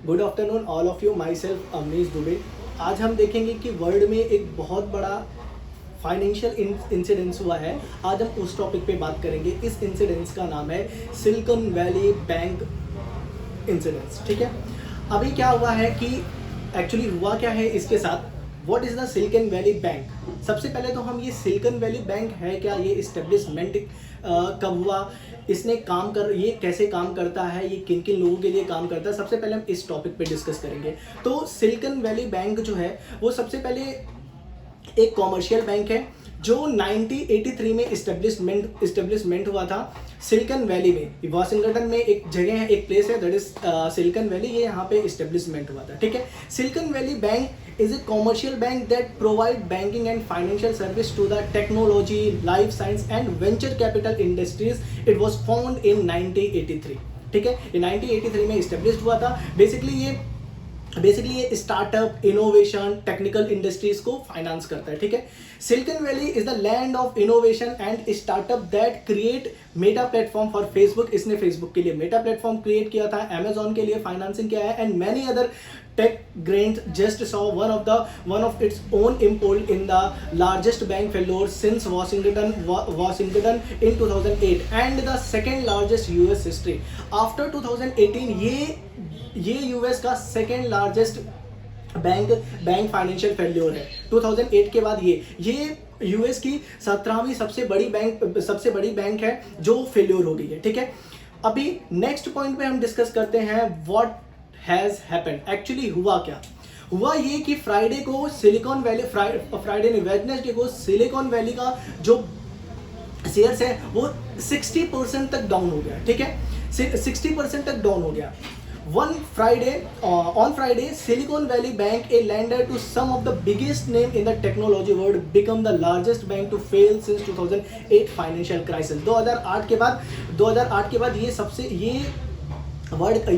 Good afternoon all of you, my self Amnish Dubey. आज हम देखेंगे कि वर्ल्ड में एक बहुत बड़ा फाइनेंशियल इंसिडेंस हुआ है। आज हम उस टॉपिक पे बात करेंगे। इस इंसिडेंस का नाम है सिलिकॉन वैली बैंक इंसिडेंस। ठीक है, अभी क्या हुआ है कि एक्चुअली हुआ क्या है इसके साथ। What is the silicon Valley bank? सबसे पहले तो हम ये सिलिकॉन वैली बैंक है क्या, ये इस्टेब्लिशमेंट कब हुआ, इसने ये कैसे काम करता है, ये किन किन लोगों के लिए काम करता है, सबसे पहले हम इस टॉपिक पे डिस्कस करेंगे। तो सिलिकॉन वैली बैंक जो है वो सबसे पहले एक कॉमर्शियल बैंक है जो 1983 में इस्टेब्लिशमेंट हुआ था सिलिकॉन वैली में। वाशिंगटन में एक जगह है, एक प्लेस है, दैट इज सिलिकॉन वैली। ये यहाँ पे इस्टेब्लिशमेंट हुआ था। ठीक है, Silicon Valley Bank is a commercial bank that provide banking and financial service to the technology, life science and venture capital industries. It was found in 1983। ठीक है, ये 1983 में इस्टेब्लिश हुआ था। बेसिकली ये स्टार्टअप, इनोवेशन, टेक्निकल इंडस्ट्रीज को finance करता है। ठीक है, Silicon valley is the land of innovation and startup that create Meta platform for Facebook. इसने फेसबुक के लिए मेटा प्लेटफॉर्म क्रिएट किया था, अमेजॉन के लिए फाइनेंसिंग किया है, and many other tech giants just saw one of its own import in the largest bank failure since Washington in 2008 and the second largest US history after 2018। ये US का second largest bank financial failure है। 2008 के बाद ये US की 17वीं सबसे बड़ी bank है जो फेल्योर हो गई है। ठीक है, अभी नेक्स्ट पॉइंट पे हम डिस्कस करते हैं व्हाट हैज हैपेंड। एक्चुअली हुआ क्या? हुआ ये कि फ्राइडे को सिलिकॉन वैली वेडनेसडे को सिलिकॉन वैली का जो शेयर्स है वो 60% तक डाउन हो गया। ठीक है, 60% तक डाउन हो गया। On Friday, Silicon Valley Bank, a lender to some of the biggest name in the technology world, become the largest bank to fail since 2008 financial crisis। 2008 के बाद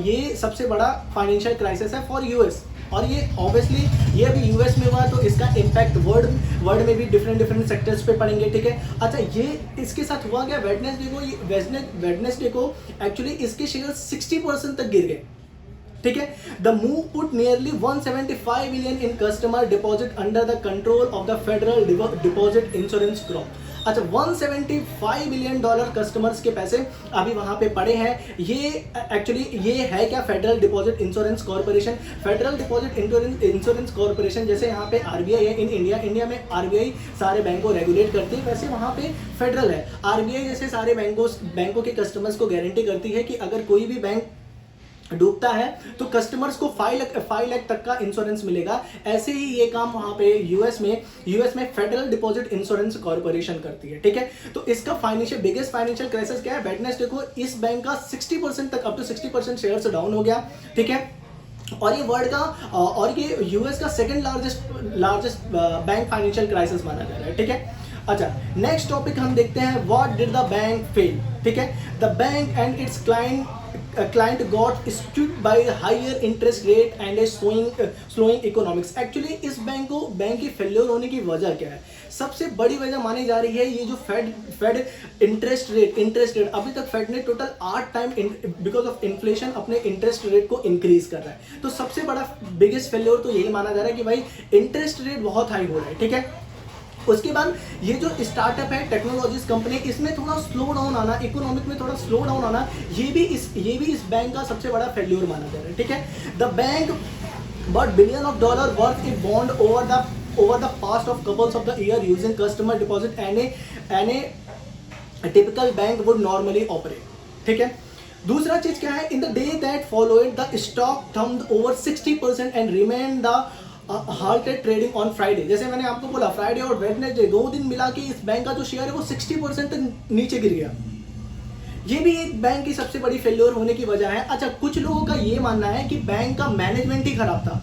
ये सबसे बड़ा फाइनेंशियल क्राइसिस है फॉर यूएस। और ये ऑब्वियसली ये अभी यूएस में हुआ तो इसका इम्पैक्ट वर्ल्ड में भी डिफरेंट सेक्टर्स पे पड़ेंगे। ठीक है, अच्छा ये इसके साथ हुआ क्या? वेडनेसडे को एक्चुअली इसके शेयर 60% तक गिर गए। ठीक है, the move put nearly 175 million in customer deposit under the control of the federal deposit insurance group. अच्छा, $175 मिलियन कस्टमर्स के पैसे अभी वहां पे पड़े हैं। ये एक्चुअली ये है क्या? Federal deposit insurance corporation. Federal deposit insurance corporation जैसे यहाँ पे आरबीआई है इन इंडिया में आरबीआई सारे बैंक को रेगुलेट करती है, वैसे वहाँ पे फेडरल है। आरबीआई जैसे सारे बैंकों के कस्टमर्स को गारंटी करती है कि अगर कोई भी बैंक डूबता है तो कस्टमर्स को 5 लाख तक का इंश्योरेंस मिलेगा। ऐसे ही ये काम वहां पे यूएस में फेडरल डिपॉजिट इंश्योरेंस कॉर्पोरेशन करती है। ठीक है, तो इसका बिगेस्ट फाइनेंशियल क्राइसिस क्या है? वेडनेसडे को इस बैंक का 60% तक, अप टू 60% शेयर्स डाउन हो गया। ठीक है, और ये यूएस का second largest bank financial crisis माना जा रहा है। ठीक है, अच्छा नेक्स्ट टॉपिक हम देखते हैं, what did the bank fail. ठीक है, the bank and it's client got struck by higher interest rate and a slowing economics। Actually इस बैंक की फेल्योर होने की वजह क्या है? सबसे बड़ी वजह मानी जा रही है ये जो फेड इंटरेस्ट रेट अभी तक फेड ने total 8 time because of inflation अपने इंटरेस्ट रेट को इंक्रीज कर रहा है। तो सबसे बड़ा बिगेस्ट फेल्योर तो यही माना जा रहा है कि भाई इंटरेस्ट रेट बहुत हाई हो रहा है। ठीक है, उसके बाद ये जो स्टार्टअप है टेक्नोलॉजीज कंपनी, इसमें थोड़ा स्लो डाउन आना, इकोनॉमिक में थोड़ा स्लो डाउन आना, ये भी इस बैंक का सबसे बड़ा फेल्योर माना जा रहा है। ठीक है, the bank but $billion worth a bond over the past of couples of the year using customer deposit and a typical bank would normally operate। ठीक है, दूसरा चीज क्या है? In the day that followed the stock tumbled over 60% and remain the halted trading on Friday. जैसे मैंने आपको बोला, फ्राइडे और वेडनेसडे 2 दिन मिला के इस बैंक का जो शेयर है वो 60% तक नीचे गिर गया। ये भी एक बैंक की सबसे बड़ी फेल्योर होने की वजह है। अच्छा, कुछ लोगों का ये मानना है कि बैंक का मैनेजमेंट ही खराब था।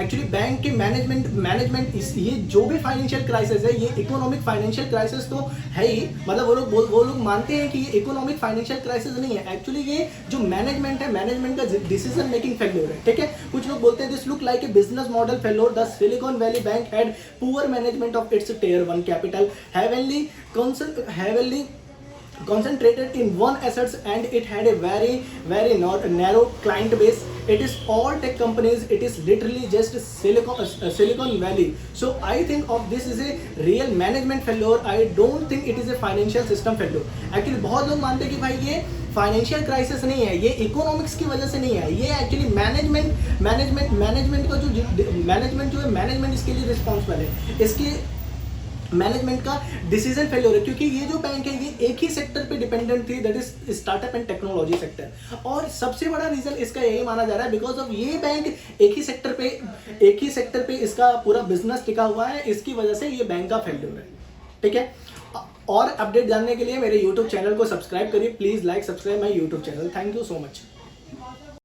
एक्चुअली बैंक के मैनेजमेंट ये जो भी फाइनेंशियल क्राइसिस है, ये इकोनॉमिक फाइनेंशियल क्राइसिस तो है ही, मतलब वो लोग मानते हैं कि ये इकोनॉमिक फाइनेंशियल क्राइसिस नहीं है। एक्चुअली ये जो मैनेजमेंट है, मैनेजमेंट का डिसीजन मेकिंग फेल्योर है। ठीक है, कुछ लोग बोलते हैं this look like a business model failure. The silicon Valley bank had poor management of its Tier 1 capital, heavily concentrated in one assets, and it had a very narrow client base। it is all tech companies, it is literally just Silicon Valley. So I think of this is a real management failure. I don't think it is a financial system failure. Actually बहुत लोग मानते हैं कि भाई ये financial crisis नहीं है, ये इकोनॉमिक्स की वजह से नहीं है, ये एक्चुअली मैनेजमेंट का जो मैनेजमेंट इसके लिए रिस्पॉन्सिबल है, इसकी मैनेजमेंट का डिसीजन फेलियर है। क्योंकि ये जो बैंक है ये एक ही सेक्टर पे डिपेंडेंट थी, that is startup and technology sector, और सबसे बड़ा रीजन इसका यही माना जा रहा है बिकॉज ऑफ ये बैंक एक ही सेक्टर पे इसका पूरा बिजनेस टिका हुआ है, इसकी वजह से ये बैंक का फेलियर है। ठीक है, और अपडेट जानने के लिए मेरे यूट्यूब चैनल को सब्सक्राइब करिए please, like subscribe my YouTube channel. Thank you so much.